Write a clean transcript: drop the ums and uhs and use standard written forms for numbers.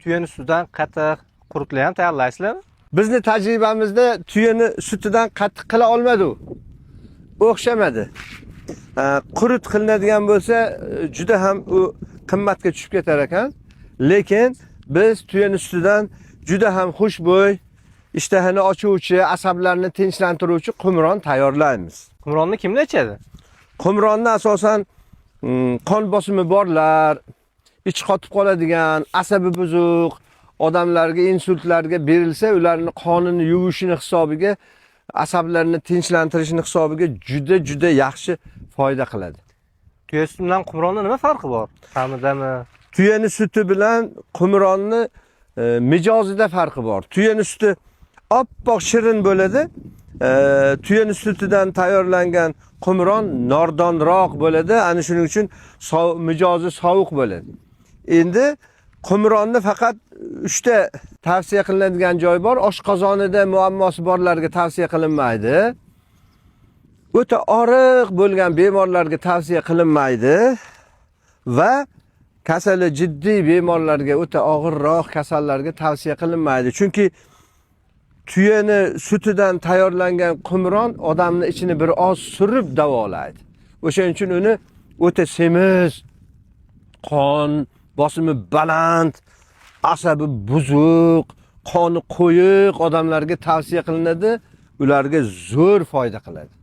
Tuyaning sutidan qatiq, quruqli ham tayyorlaysizlarmi? Bizni tajribamizda tuyani sutidan qattiq qila olmadi u. O'xshamadi. Qurut qilinadigan bo'lsa, juda ham u qimmatga tushib ketar ekan. Lekin biz tuyani sutidan juda ham xushbo'y, ishtahani ochuvchi, asablarni tinchlantiruvchi qumron tayyorlaymiz. Qumronni kimlar ichadi? Qumronni asosan qon bosimi borlar, ich qotib qoladigan, asabi buzuq odamlarga, insultlarga berilsa, ularning qonini yuvishini hisobiga, asablarini tinchlantirishini hisobiga juda yaxshi foyda qiladi. Tuya suti bilan qumronni nima farqi bor? Ta'midami? Tuyani suti bilan qumronni mijozida farqi bor. Tuyani suti oppoq shirin bo'ladi. Tuyani sutidan tayyorlangan qumron nordonroq bo'ladi. Ana shuning uchun mijozi sovuq bo'ladi. Endi qumronni faqat 3 ta tavsiya qilinadigan joy bor. Oshqozonida muammosi borlarga tavsiya qilinmaydi. O'ta og'riq bo'lgan bemorlarga tavsiya qilinmaydi va kasali jiddiy bemorlarga, o'ta og'irroq kasallarga tavsiya qilinmaydi. Chunki tuyani sutidan tayyorlangan qumron odamning ichini bir oz surib davolaydi. O'shaning uchun uni o'ta semiz, qon bosimi baland, asabi buzuq, qoni qo'yiq odamlarga tavsiya qilinadi. Ularga zo'r foyda qiladi.